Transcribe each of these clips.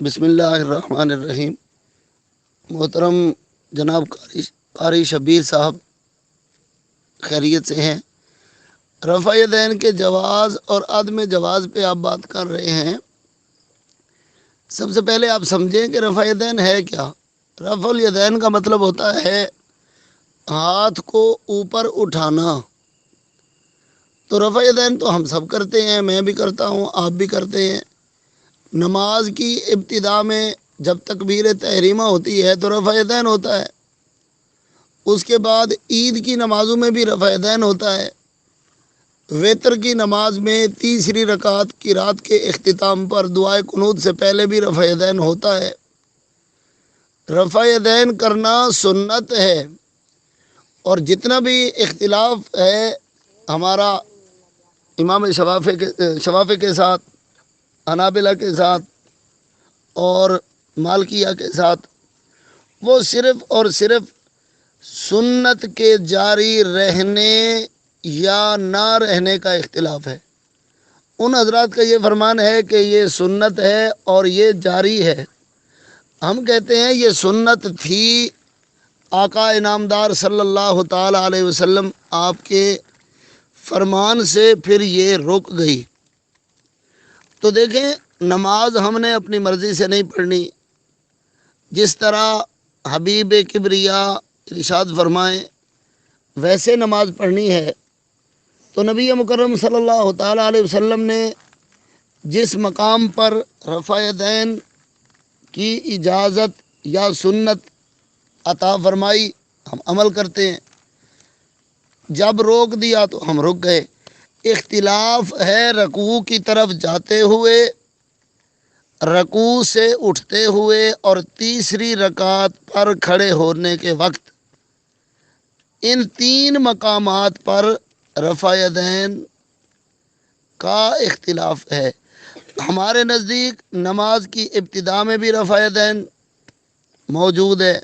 بسم اللہ الرحمن الرحیم۔ محترم جناب قاری شبیر صاحب خیریت سے ہیں؟ رفع یدین کے جواز اور عدم جواز پہ آپ بات کر رہے ہیں۔ سب سے پہلے آپ سمجھیں کہ رفع یدین ہے کیا۔ رفع الیدین کا مطلب ہوتا ہے ہاتھ کو اوپر اٹھانا۔ تو رفع یدین تو ہم سب کرتے ہیں، میں بھی کرتا ہوں، آپ بھی کرتے ہیں۔ نماز کی ابتدا میں جب تکبیر تحریمہ ہوتی ہے تو رفع یدین ہوتا ہے۔ اس کے بعد عید کی نمازوں میں بھی رفع یدین ہوتا ہے۔ وتر کی نماز میں تیسری رکعت کی رات کے اختتام پر دعائے قنوت سے پہلے بھی رفع یدین ہوتا ہے۔ رفع یدین کرنا سنت ہے، اور جتنا بھی اختلاف ہے ہمارا امام شوافی کے ساتھ، حنابلہ کے ساتھ اور مالکیہ کے ساتھ، وہ صرف اور صرف سنت کے جاری رہنے یا نہ رہنے کا اختلاف ہے۔ ان حضرات کا یہ فرمان ہے کہ یہ سنت ہے اور یہ جاری ہے۔ ہم کہتے ہیں یہ سنت تھی، آقا انعامدار صلی اللہ تعالی علیہ وسلم آپ کے فرمان سے پھر یہ رک گئی۔ تو دیکھیں، نماز ہم نے اپنی مرضی سے نہیں پڑھنی۔ جس طرح حبیب کبریا ارشاد فرمائیں ویسے نماز پڑھنی ہے۔ تو نبی مکرم صلی اللہ تعالی علیہ وسلم نے جس مقام پر رفع یدین کی اجازت یا سنت عطا فرمائی ہم عمل کرتے ہیں، جب روک دیا تو ہم رک گئے۔ اختلاف ہے رکوع کی طرف جاتے ہوئے، رکوع سے اٹھتے ہوئے اور تیسری رکعت پر کھڑے ہونے کے وقت۔ ان تین مقامات پر رفع یدین کا اختلاف ہے۔ ہمارے نزدیک نماز کی ابتدا میں بھی رفع یدین موجود ہے،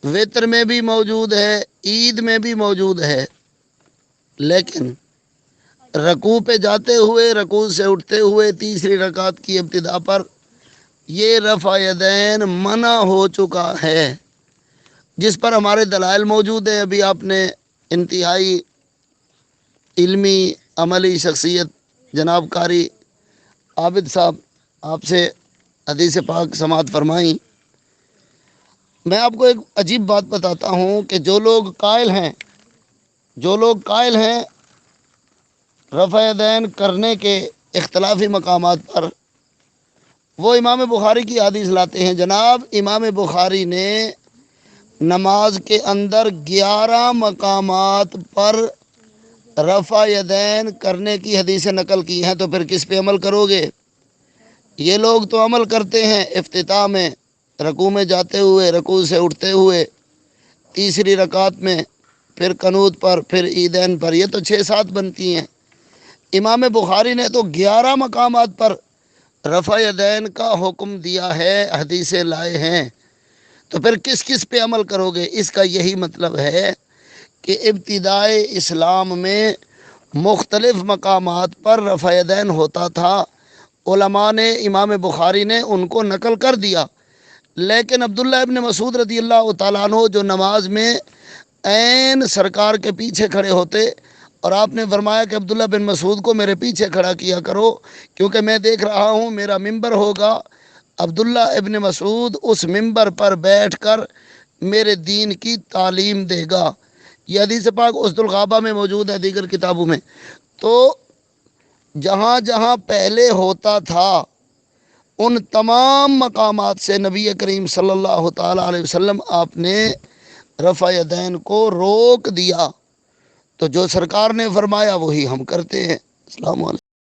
وتر میں بھی موجود ہے، عید میں بھی موجود ہے، لیکن رکوع پہ جاتے ہوئے، رکوع سے اٹھتے ہوئے تیسری رکعت کی ابتدا پر یہ رفع یدین منع ہو چکا ہے، جس پر ہمارے دلائل موجود ہیں۔ ابھی آپ نے انتہائی علمی عملی شخصیت جناب قاری عابد صاحب آپ سے حدیث پاک سماعت فرمائیں۔ میں آپ کو ایک عجیب بات بتاتا ہوں کہ جو لوگ قائل ہیں رفع یدین کرنے کے اختلافی مقامات پر، وہ امام بخاری کی حدیث لاتے ہیں۔ جناب امام بخاری نے نماز کے اندر 11 مقامات پر رفع یدین کرنے کی حدیثیں نقل کی ہیں، تو پھر کس پہ عمل کرو گے؟ یہ لوگ تو عمل کرتے ہیں افتتاح میں، رکوع میں جاتے ہوئے، رکوع سے اٹھتے ہوئے، تیسری رکعت میں، پھر قنوت پر، پھر عیدین پر، یہ تو 6-7 بنتی ہیں۔ امام بخاری نے تو 11 مقامات پر رفع یدین کا حکم دیا ہے، حدیثیں لائے ہیں، تو پھر کس پہ عمل کرو گے؟ اس کا یہی مطلب ہے کہ ابتدائے اسلام میں مختلف مقامات پر رفع یدین ہوتا تھا۔ علماء نے، امام بخاری نے ان کو نقل کر دیا، لیکن عبداللہ ابن مسعود رضی اللہ تعالیٰ عنہ جو نماز میں عین سرکار کے پیچھے کھڑے ہوتے، اور آپ نے فرمایا کہ عبداللہ بن مسعود کو میرے پیچھے کھڑا کیا کرو، کیونکہ میں دیکھ رہا ہوں میرا ممبر ہوگا، عبداللہ ابن مسعود اس ممبر پر بیٹھ کر میرے دین کی تعلیم دے گا۔ یہ حدیث پاک اسد الغابہ میں موجود ہے، دیگر کتابوں میں۔ تو جہاں جہاں پہلے ہوتا تھا ان تمام مقامات سے نبی کریم صلی اللہ تعالی علیہ وسلم آپ نے رفع یدین کو روک دیا۔ تو جو سرکار نے فرمایا وہی ہم کرتے ہیں۔ السلام علیکم۔